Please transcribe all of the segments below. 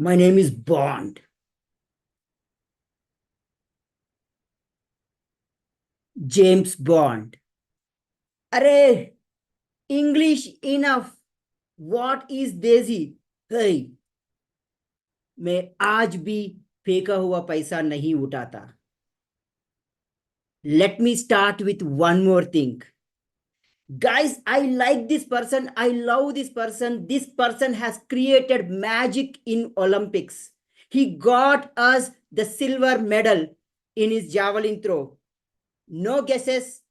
My name is Bond. James Bond. अरे English enough. What is देसी? हे, मैं आज भी फेंका हुआ पैसा नहीं उठाता. Let me start with one more thing. Guys, I like this person. I love this person. This person has created magic in Olympics. He got us the silver medal in his javelin throw. No guesses.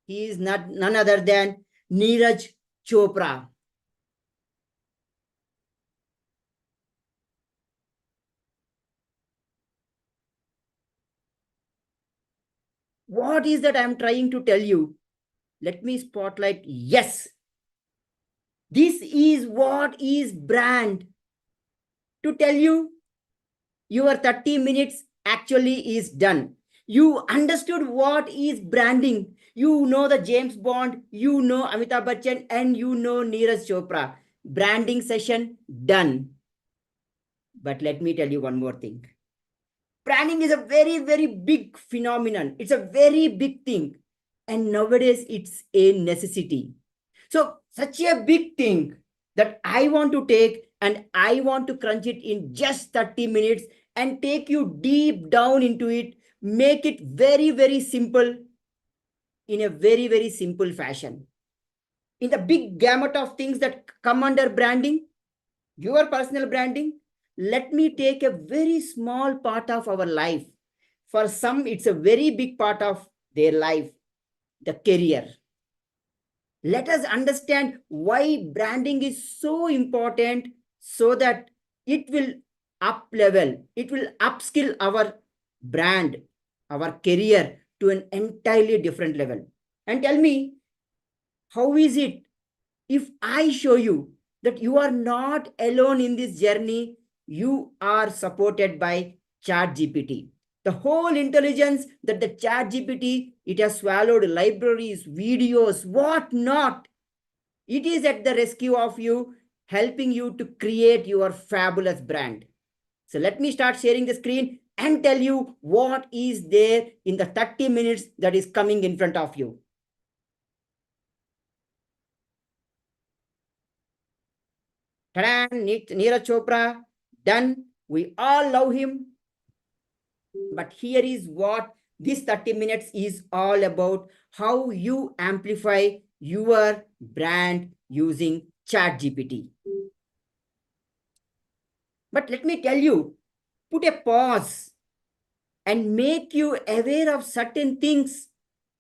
He is none other than Neeraj Chopra. What is that I'm trying to tell you? Let me spotlight. Yes, this is what is brand. To tell you, your 30 minutes actually is done. You understood what is branding. You know the James Bond, you know Amitabh Bachchan, and you know Neeraj Chopra. Branding session done. But let me tell you one more thing. Branding is a very, very big phenomenon. It's a very big thing. And nowadays it's a necessity. So such a big thing that I want to take and I want to crunch it in just 30 minutes and take you deep down into it, make it very, very simple in a very, very simple fashion. In the big gamut of things that come under branding, your personal branding, let me take a very small part of our life. For some, it's a very big part of their life, the career. Let us understand why branding is so important so that it will up level, it will upskill our brand, our career to an entirely different level. And tell me, how is it if I show you that you are not alone in this journey? You are supported by ChatGPT. The whole intelligence that the ChatGPT, it has swallowed libraries, videos, what not. It is at the rescue of you, helping you to create your fabulous brand. So let me start sharing the screen and tell you what is there in the 30 minutes that is coming in front of you. Ta-da! Neeraj Chopra, done. We all love him. But here is what this 30 minutes is all about: how you amplify your brand using ChatGPT. But let me tell you, put a pause and make you aware of certain things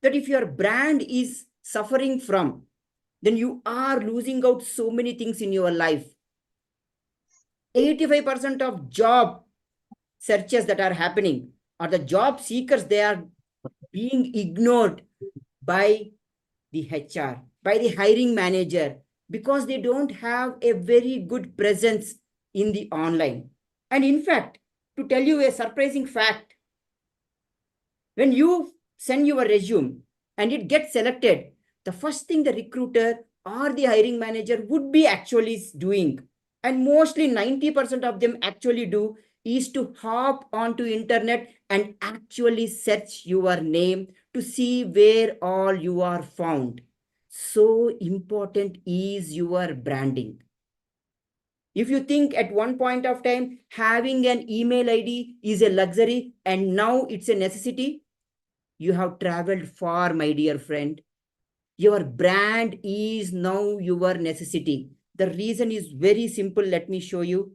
that if your brand is suffering from, then you are losing out so many things in your life. 85% of job searches that are happening, or the job seekers, they are being ignored by the HR, by the hiring manager, because they don't have a very good presence in the online. And in fact, to tell you a surprising fact, when you send your resume and it gets selected, the first thing the recruiter or the hiring manager would be actually doing, and mostly 90% of them actually do, is to hop onto internet and actually search your name to see where all you are found. So important is your branding. If you think at one point of time having an email ID is a luxury and now it's a necessity, you have traveled far, my dear friend. Your brand is now your necessity. The reason is very simple. Let me show you.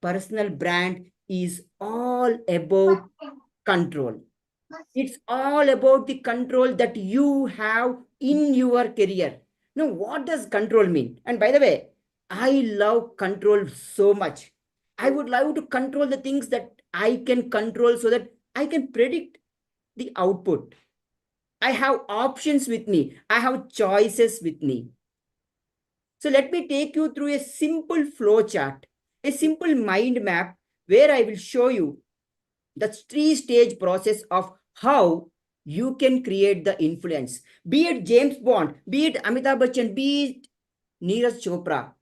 Personal brand is all about control. It's all about the control that you have in your career. Now, what does control mean? And by the way, I love control so much. I would love to control the things that I can control so that I can predict the output. I have options with me. I have choices with me. So let me take you through a simple flow chart, a simple mind map where I will show you the three-stage process of how you can create the influence. Be it James Bond, be it Amitabh Bachchan, be it Neeraj Chopra.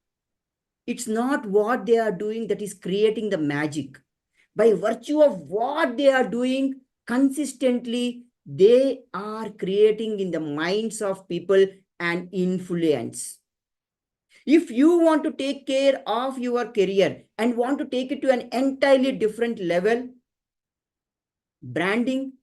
It's not what they are doing that is creating the magic. By virtue of what they are doing consistently, they are creating in the minds of people an influence. If you want to take care of your career and want to take it to an entirely different level, branding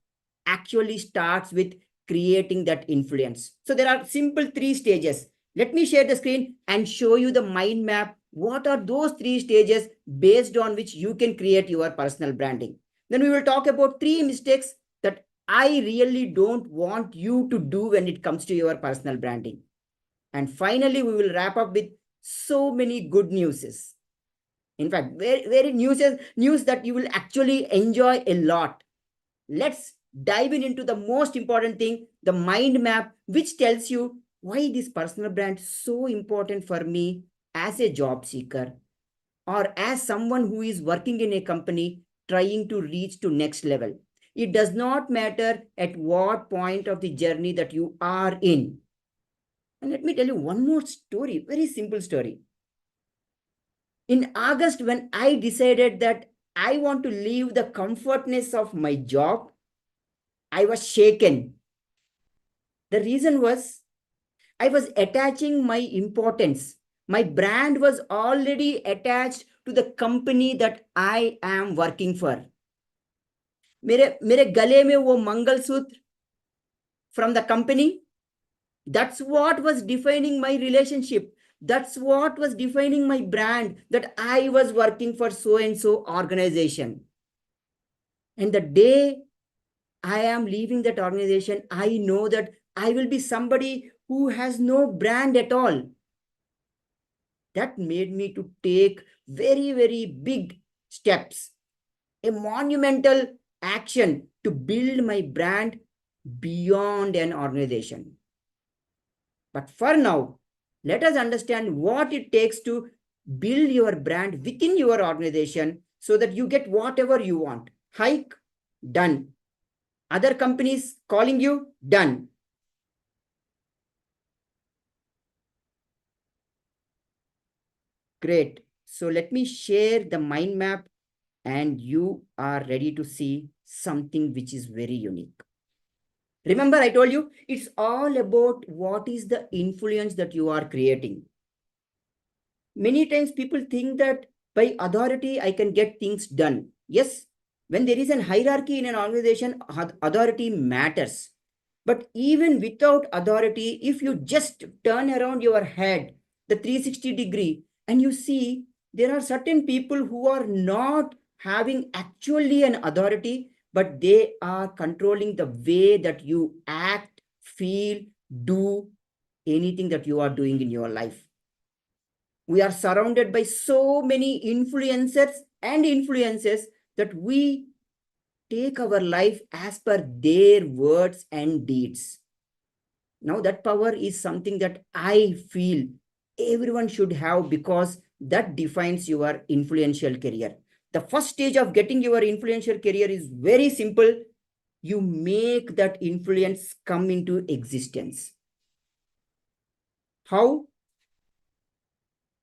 actually starts with creating that influence. So there are simple 3 stages. Let me share the screen and show you the mind map. What are those 3 stages based on which you can create your personal branding? Then we will talk about 3 mistakes that I really don't want you to do when it comes to your personal branding. And finally, we will wrap up with so many good news. In fact, very news that you will actually enjoy a lot. Let's dive into the most important thing, the mind map, which tells you why this personal brand is so important for me as a job seeker or as someone who is working in a company trying to reach to next level. It does not matter at what point of the journey that you are in. And let me tell you one more story, very simple story. In August, when I decided that I want to leave the comfortness of my job, I was shaken. The reason was I was attaching my importance. My brand was already attached to the company that I am working for. मेरे मेरे गले में वो mangalsutra from the company, that's what was defining my relationship. That's what was defining my brand, that I was working for so and so organization. And the day I am leaving that organization, I know that I will be somebody who has no brand at all. That made me to take very big steps, a monumental action to build my brand beyond an organization. But for now, let us understand what it takes to build your brand within your organization so that you get whatever you want. Hike, done. Other companies calling you, done. Great. So let me share the mind map and you are ready to see something which is very unique. Remember, I told you it's all about what is the influence that you are creating. Many times people think that by authority, I can get things done. Yes, when there is a hierarchy in an organization, authority matters. But even without authority, if you just turn around your head, the 360-degree, and you see there are certain people who are not having actually an authority, but they are controlling the way that you act, feel, do anything that you are doing in your life. We are surrounded by so many influencers and influences that we take our life as per their words and deeds. Now that power is something that I feel everyone should have because that defines your influential career. The first stage of getting your influential career is very simple. You make that influence come into existence. How?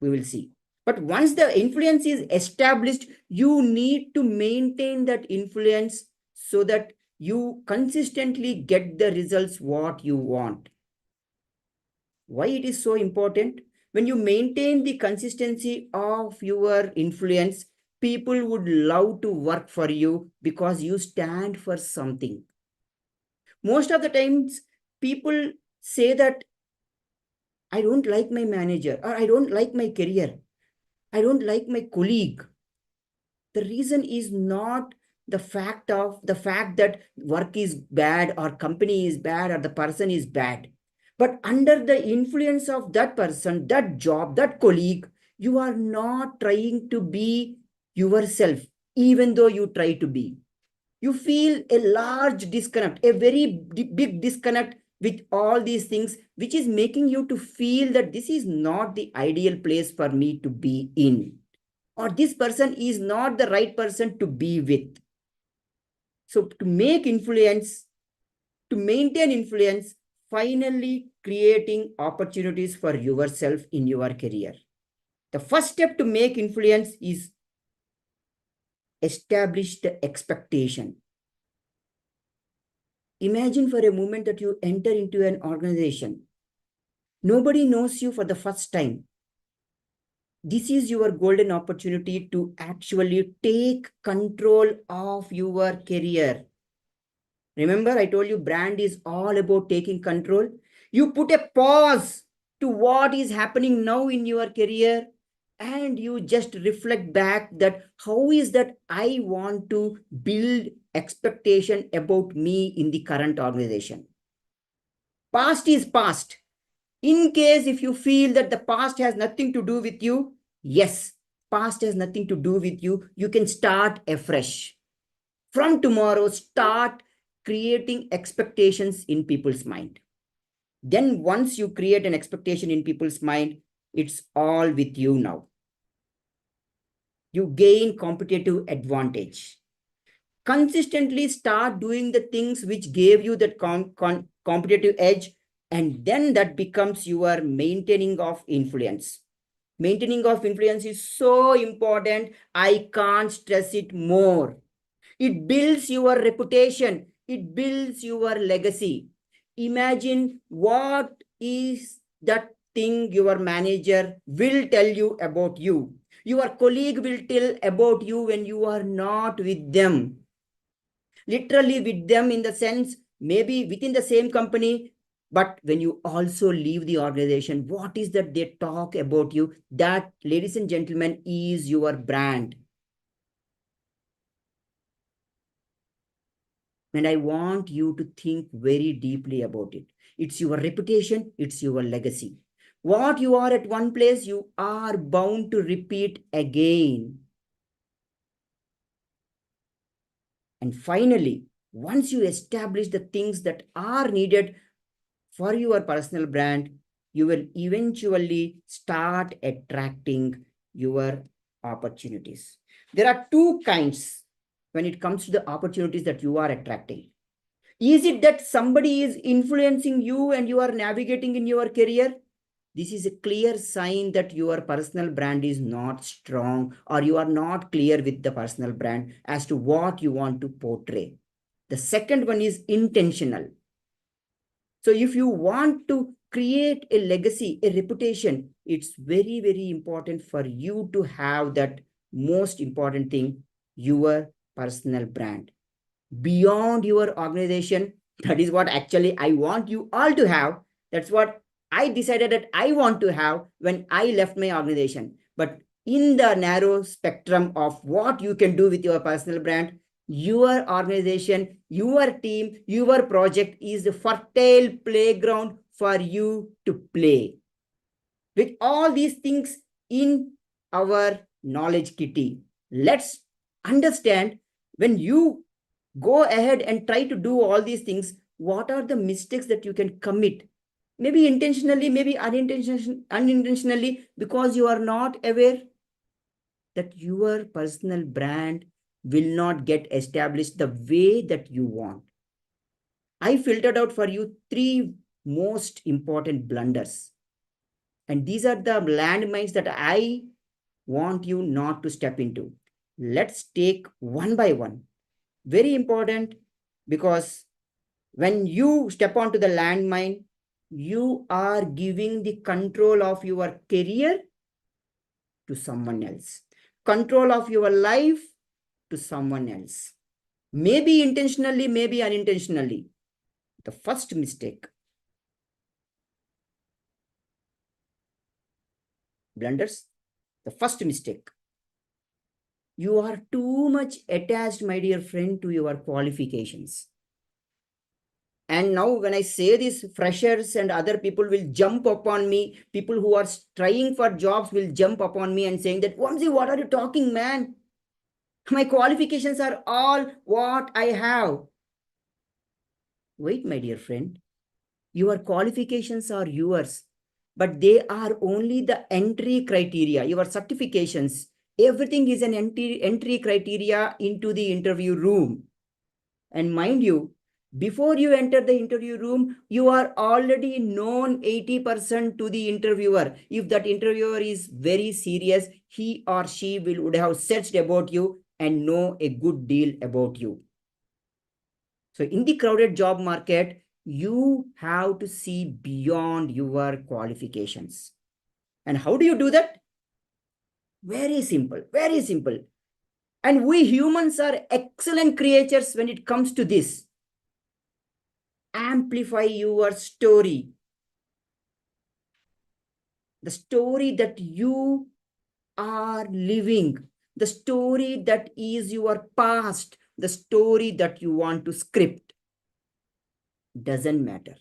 We will see. But once the influence is established, you need to maintain that influence so that you consistently get the results what you want. Why it is so important? When you maintain the consistency of your influence, people would love to work for you because you stand for something. Most of the times, people say that I don't like my manager or I don't like my career. I don't like my colleague. The reason is not the fact that work is bad or company is bad or the person is bad. But under the influence of that person, that job, that colleague, you are not trying to be yourself, even though you try to be. You feel a large disconnect, a very big disconnect with all these things, which is making you to feel that this is not the ideal place for me to be in, or this person is not the right person to be with. So to make influence, to maintain influence, finally creating opportunities for yourself in your career. The first step to make influence is establish the expectation. Imagine for a moment that you enter into an organization. Nobody knows you for the first time. This is your golden opportunity to actually take control of your career. Remember, I told you brand is all about taking control. You put a pause to what is happening now in your career and you just reflect back that how is that I want to build expectation about me in the current organization. Past is past. In case if you feel that the past has nothing to do with you, yes, past has nothing to do with you. You can start afresh. From tomorrow, start creating expectations in people's mind. Then once you create an expectation in people's mind, it's all with you now. You gain competitive advantage. Consistently start doing the things which gave you that competitive edge, and then that becomes your maintaining of influence. Maintaining of influence is so important. I can't stress it more. It builds your reputation. It builds your legacy. Imagine what is that thing your manager will tell you about you. Your colleague will tell about you when you are not with them. Literally with them in the sense, maybe within the same company, but when you also leave the organization, what is that they talk about you? That, ladies and gentlemen, is your brand. And I want you to think very deeply about it. It's your reputation, it's your legacy. What you are at one place, you are bound to repeat again. And finally, once you establish the things that are needed for your personal brand, you will eventually start attracting your opportunities. There are two kinds when it comes to the opportunities that you are attracting. Is it that somebody is influencing you and you are navigating in your career? This is a clear sign that your personal brand is not strong, or you are not clear with the personal brand as to what you want to portray. The second one is intentional. So if you want to create a legacy, a reputation, it's very, very important for you to have that most important thing, your personal brand. Beyond your organization, that is what actually I want you all to have. That's what I decided that I want to have when I left my organization. But in the narrow spectrum of what you can do with your personal brand, your organization, your team, your project is the fertile playground for you to play. With all these things in our knowledge kitty, let's understand, when you go ahead and try to do all these things, what are the mistakes that you can commit? Maybe intentionally, maybe unintentionally, because you are not aware that your personal brand will not get established the way that you want. I filtered out for you three most important blunders. And these are the landmines that I want you not to step into. Let's take one by one. Very important, because when you step onto the landmine, you are giving the control of your career to someone else, control of your life to someone else. Maybe intentionally, maybe unintentionally. The first mistake, blunders, the first mistake. You are too much attached, my dear friend, to your qualifications. And now when I say this, freshers and other people will jump upon me. People who are trying for jobs will jump upon me and saying that, Vamsi, what are you talking, man? My qualifications are all what I have. Wait, my dear friend. Your qualifications are yours, but they are only the entry criteria, your certifications. Everything is an entry criteria into the interview room. And mind you, Before you enter the interview room, you are already known 80% to the interviewer. If that interviewer is very serious, he or she would have searched about you and know a good deal about you. So in the crowded job market, you have to see beyond your qualifications. And how do you do that? Very simple, very simple. And we humans are excellent creatures when it comes to this. Amplify your story. The story that you are living, the story that is your past, the story that you want to script. Doesn't matter.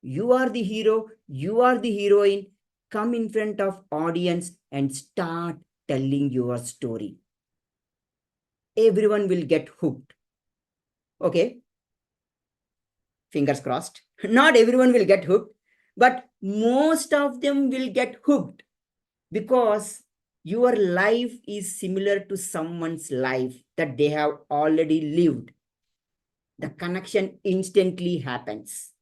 You are the hero, you are the heroine. Come in front of audience and start telling your story. Everyone will get hooked. Okay, fingers crossed. Not everyone will get hooked, but most of them will get hooked because your life is similar to someone's life that they have already lived. The connection instantly happens.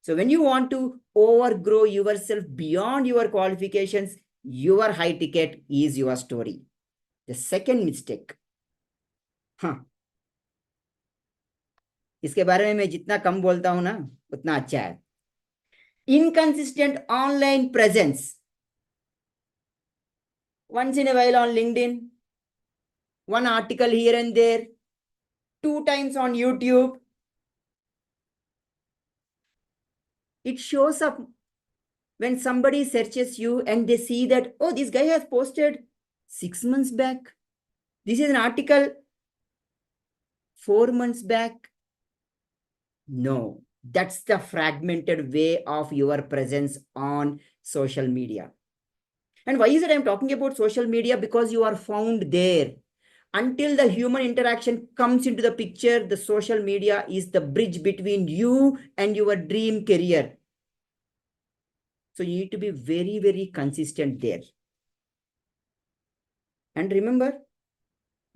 So when you want to overgrow yourself beyond your qualifications, your high ticket is your story. The second mistake, इसके बारे में मैं जितना कम बोलता हूं ना उतना अच्छा है. Inconsistent online presence. Once in a while on LinkedIn, one article here and there, 2 times on YouTube. It shows up when somebody searches you and they see that, oh, this guy has posted 6 months back. This is an article 4 months back. No, that's the fragmented way of your presence on social media. And why is it I'm talking about social media? Because you are found there. Until the human interaction comes into the picture, the social media is the bridge between you and your dream career. So you need to be very, very consistent there. And remember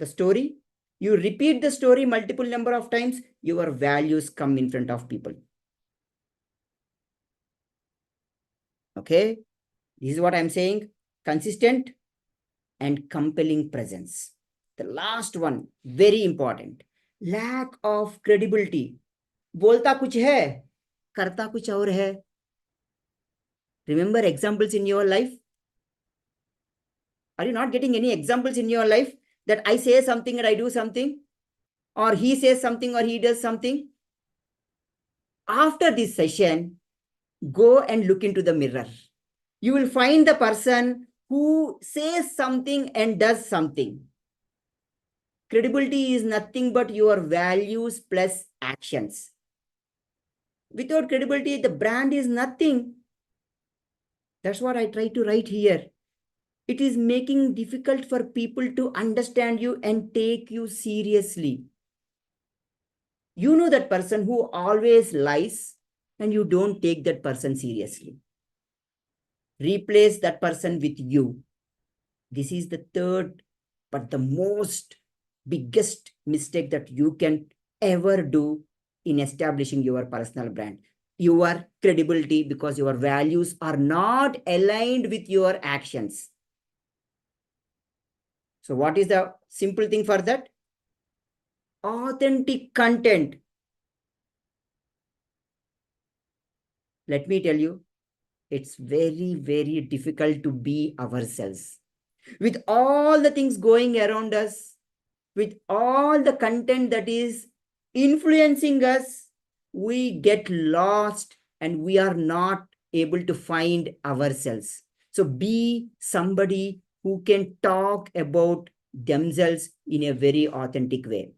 the story. You repeat the story multiple number of times, your values come in front of people. Okay, this is what I'm saying. Consistent and compelling presence. The last one, very important. Lack of credibility. बोलता कुछ है, करता कुछ और है. Remember examples in your life? Are you not getting any examples in your life that I say something and I do something? Or he says something or he does something? After this session, go and look into the mirror. You will find the person who says something and does something. Credibility is nothing but your values plus actions. Without credibility, the brand is nothing. That's what I try to write here. It is making difficult for people to understand you and take you seriously. You know that person who always lies and you don't take that person seriously. Replace that person with you. This is the third, but the most biggest mistake that you can ever do in establishing your personal brand. Your credibility, because your values are not aligned with your actions. So what is the simple thing for that? Authentic content. Let me tell you, it's very, very difficult to be ourselves. With all the things going around us, with all the content that is influencing us, we get lost and we are not able to find ourselves. So be somebody who can talk about themselves in a very authentic way.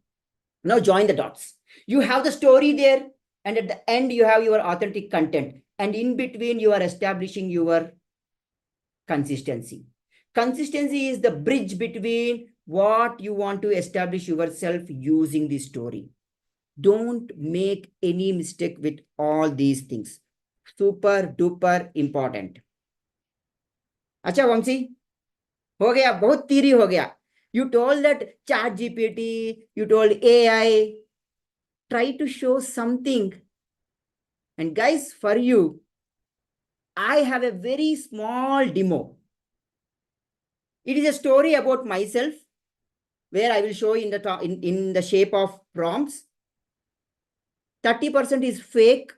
Now join the dots. You have the story there, and at the end you have your authentic content, and in between you are establishing your consistency. Consistency is the bridge between what you want to establish yourself using the story. Don't make any mistake with all these things. Super duper important. अच्छा वंशी, हो गया, बहुत theory हो गया. You told that ChatGPT, you told AI. try to show something. And guys, for you, I have a very small demo. It is a story about myself where I will show in the shape of prompts. 30% is fake,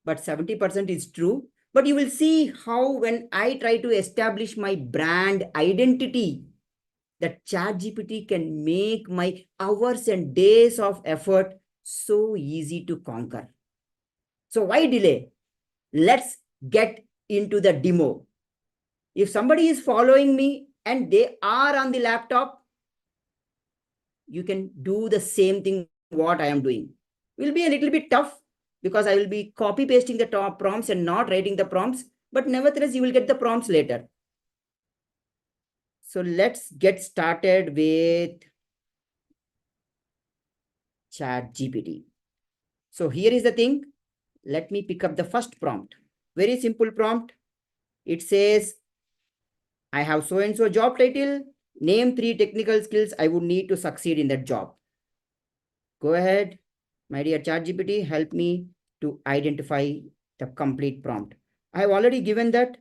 but 70% is true. But you will see how when I try to establish my brand identity, that ChatGPT can make my hours and days of effort so easy to conquer. So why delay? Let's get into the demo. If somebody is following me and they are on the laptop, you can do the same thing what I am doing. It will be a little bit tough because I will be copy pasting the top prompts and not writing the prompts, but nevertheless, you will get the prompts later. So let's get started with ChatGPT. So here is the thing. Let me pick up the first prompt. Very simple prompt. It says, I have so-and-so job title. Name 3 technical skills I would need to succeed in that job. Go ahead, my dear ChatGPT, help me to identify the complete prompt. I have already given that.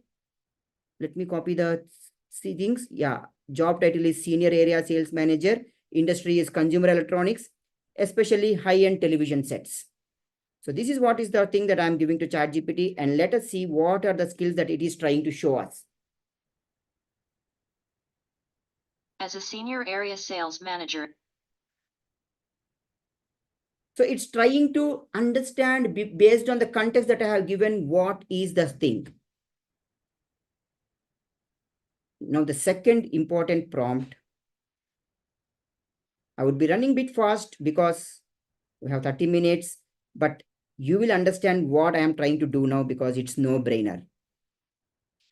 Let me copy the things. Yeah, job title is Senior Area Sales Manager. Industry is consumer electronics, especially high-end television sets. So this is what is the thing that I'm giving to ChatGPT, and let us see what are the skills that it is trying to show us. As a senior area sales manager. So it's trying to understand based on the context that I have given, what is the thing. Now the second important prompt, I would be running a bit fast because we have 30 minutes, but you will understand what I am trying to do now because it's no brainer.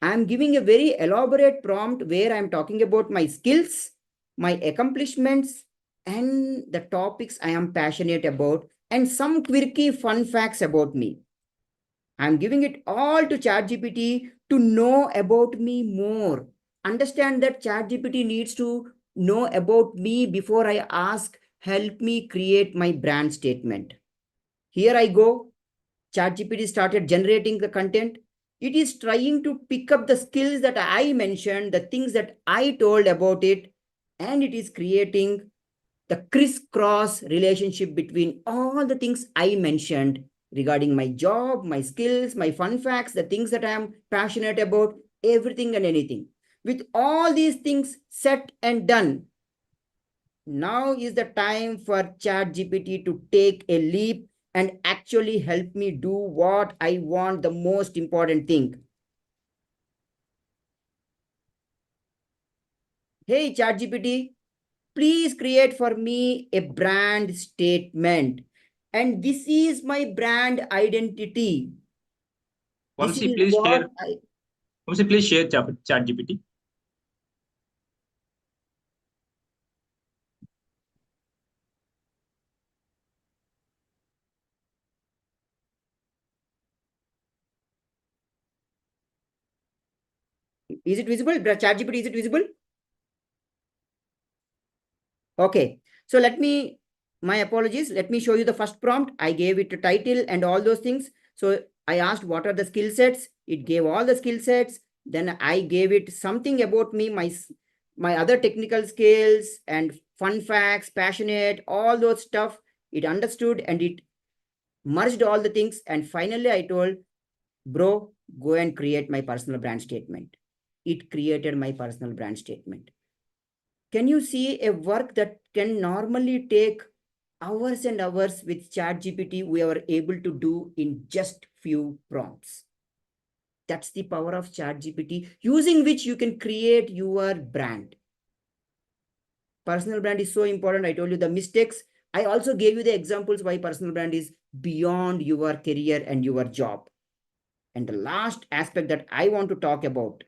I'm giving a very elaborate prompt where I'm talking about my skills, my accomplishments, and the topics I am passionate about, and some quirky fun facts about me. I'm giving it all to ChatGPT to know about me more. Understand that ChatGPT needs to know about me before I ask, help me create my brand statement. Here I go. ChatGPT started generating the content. It is trying to pick up the skills that I mentioned, the things that I told about it, and it is creating the crisscross relationship between all the things I mentioned regarding my job, my skills, my fun facts, the things that I am passionate about, everything and anything. With all these things set and done, now is the time for ChatGPT to take a leap and actually help me do what I want, the most important thing. Hey, ChatGPT, please create for me a brand statement. And this is my brand identity. This Vamsi, is please what share. Vamsi, please share ChatGPT. Is it visible? ChatGPT, is it visible? Okay. So my apologies. Let me show you the first prompt. I gave it a title and all those things. So I asked what are the skill sets. It gave all the skill sets. Then I gave it something about me, my other technical skills and fun facts, passionate, all those stuff. It understood and it merged all the things. And finally, I told, bro, go and create my personal brand statement. It created my personal brand statement. Can you see a work that can normally take hours and hours with ChatGPT, we are able to do in just few prompts? That's the power of ChatGPT, using which you can create your brand. Personal brand is so important. I told you the mistakes. I also gave you the examples why personal brand is beyond your career and your job. And the last aspect that I want to talk about,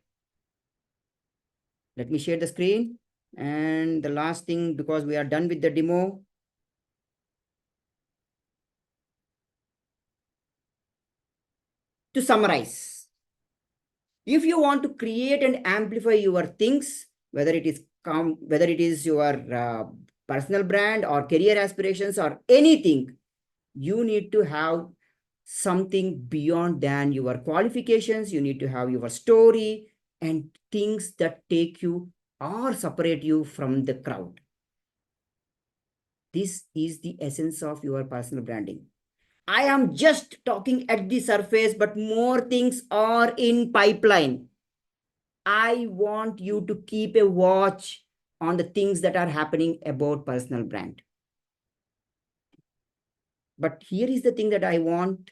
let me share the screen. And the last thing, because we are done with the demo, to summarize, if you want to create and amplify your things, whether it is your personal brand or career aspirations or anything, you need to have something beyond than your qualifications. You need to have your story and things that take you or separate you from the crowd. This is the essence of your personal branding. I am just talking at the surface, but more things are in pipeline. I want you to keep a watch on the things that are happening about personal brand. But here is the thing that I want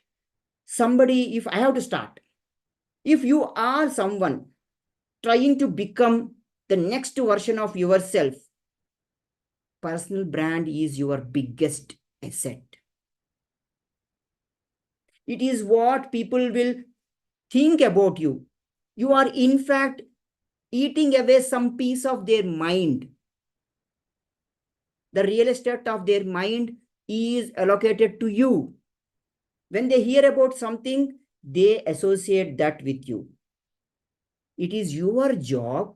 somebody, if I have to start, if you are someone trying to become the next version of yourself, personal brand is your biggest asset. It is what people will think about you. You are, in fact, eating away some piece of their mind. The real estate of their mind is allocated to you. When they hear about something, they associate that with you. It is your job,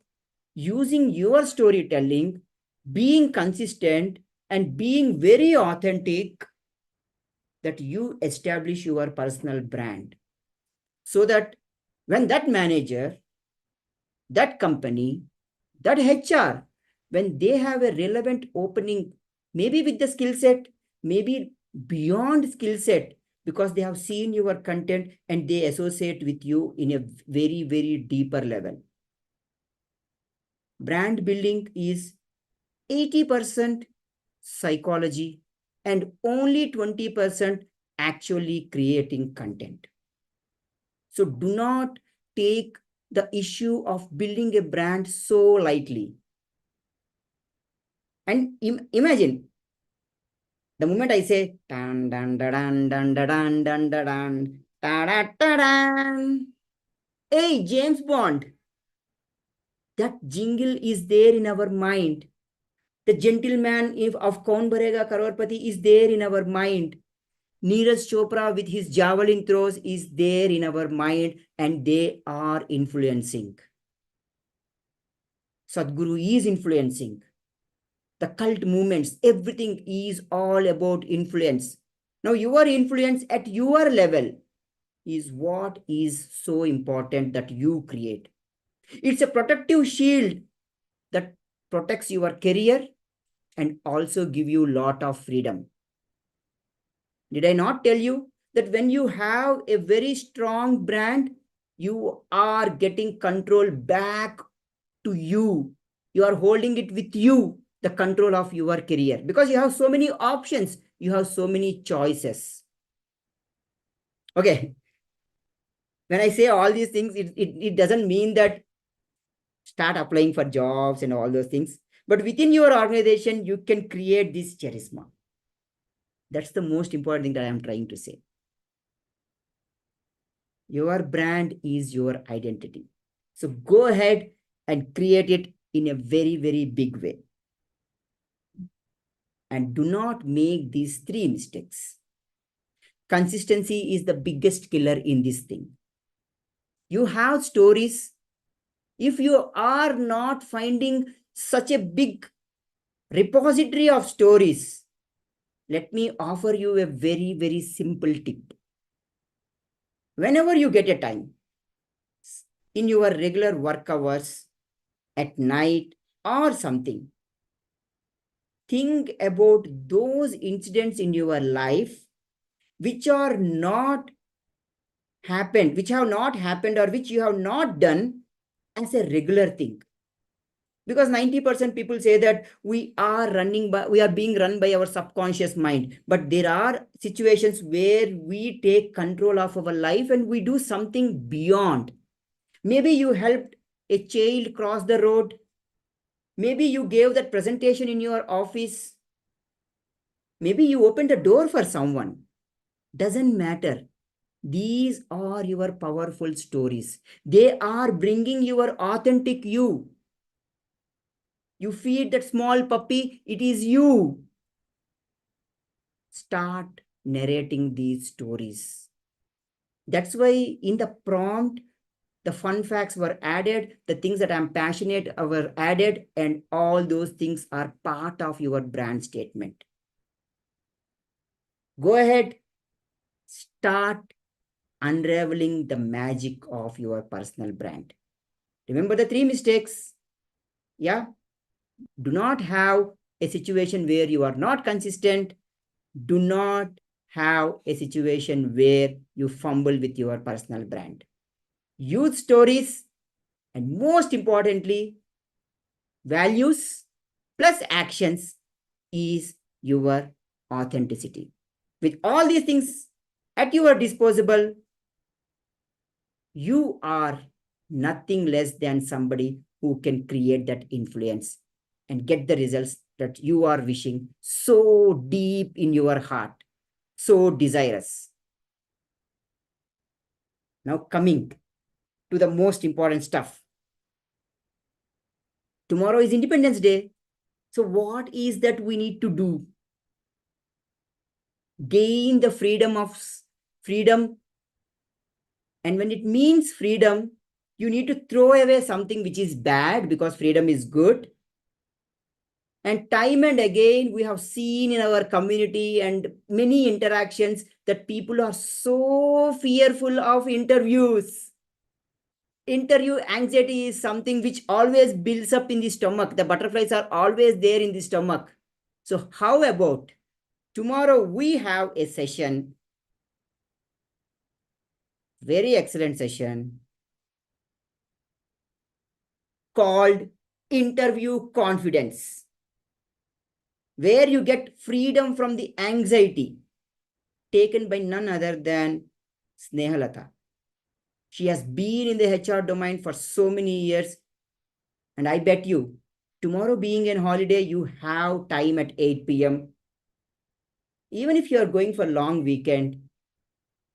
using your storytelling, being consistent, and being very authentic, that you establish your personal brand. So that when that manager, that company, that HR, when they have a relevant opening, maybe with the skill set, maybe beyond skill set, because they have seen your content and they associate with you in a very, very deeper level. Brand building is 80% psychology and only 20% actually creating content. So do not take the issue of building a brand so lightly. And imagine the moment I say dan dan dan dan dan dan dan dan, hey James Bond, that jingle is there in our mind. The gentleman of Kaun Barega Karorpati is there in our mind. Neeraj Chopra with his javelin throws is there in our mind, and they are influencing. Sadhguru is influencing. The cult movements, everything is all about influence. Now, your influence at your level is what is so important that you create. It's a protective shield that protects your career and also give you a lot of freedom. Did I not tell you that when you have a very strong brand, you are getting control back to you. You are holding it with you, the control of your career, because you have so many options. You have so many choices. Okay. When I say all these things, it doesn't mean that start applying for jobs and all those things. But within your organization, you can create this charisma. That's the most important thing that I am trying to say. Your brand is your identity. So go ahead and create it in a very, very big way. And do not make these three mistakes. Consistency is the biggest killer in this thing. You have stories. If you are not finding such a big repository of stories, let me offer you a very, very simple tip. Whenever you get a time, in your regular work hours, at night or something, think about those incidents in your life which are not happened, which have not happened, or which you have not done as a regular thing. Because 90% people say that we are being run by our subconscious mind. But there are situations where we take control of our life and we do something beyond. Maybe you helped a child cross the road. Maybe you gave that presentation in your office. Maybe you opened a door for someone. Doesn't matter. These are your powerful stories. They are bringing your authentic you. You feed that small puppy, it is you. Start narrating these stories. That's why in the prompt, the fun facts were added, the things that I'm passionate were added, and all those things are part of your brand statement. Go ahead, start unraveling the magic of your personal brand. Remember the 3 mistakes? Yeah. Do not have a situation where you are not consistent. Do not have a situation where you fumble with your personal brand. Use stories, and most importantly, values plus actions is your authenticity. With all these things at your disposal, you are nothing less than somebody who can create that influence and get the results that you are wishing so deep in your heart, so desirous. Now, coming to the most important stuff. Tomorrow is Independence Day. So, what is that we need to do? Gain the freedom. And when it means freedom, you need to throw away something which is bad because freedom is good. And time and again, we have seen in our community and many interactions that people are so fearful of interviews. Interview anxiety is something which always builds up in the stomach. The butterflies are always there in the stomach. So, how about tomorrow? We have a session, very excellent session called Interview Confidence, where you get freedom from the anxiety taken by none other than Snehalata. She has been in the HR domain for so many years. And I bet you, tomorrow being a holiday, you have time at 8 p.m. Even if you are going for long weekend,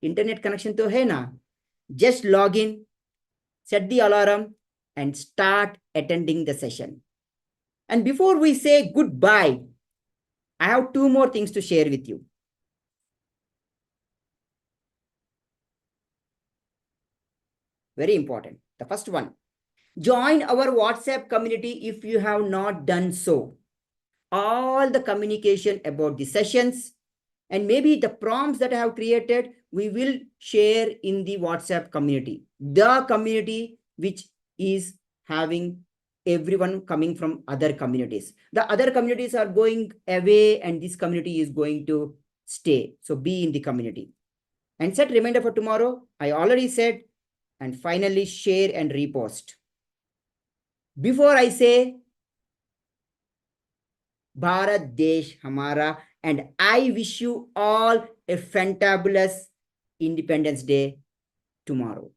internet connection to hai na. Just log in, set the alarm, and start attending the session. And before we say goodbye, I have 2 more things to share with you. Very important. The first one, join our WhatsApp community if you have not done so. All the communication about the sessions and maybe the prompts that I have created, we will share in the WhatsApp community. The community which is having everyone coming from other communities. The other communities are going away and this community is going to stay. So be in the community. And set reminder for tomorrow. I already said. And finally, share and repost. Before I say, Bharat Desh Hamara, and I wish you all a fantabulous Independence Day tomorrow.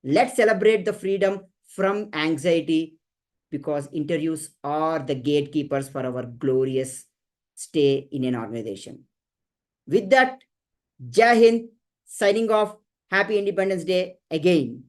Let's celebrate the freedom from anxiety because interviews are the gatekeepers for our glorious stay in an organization. With that, Jai Hind, signing off. Happy Independence Day again.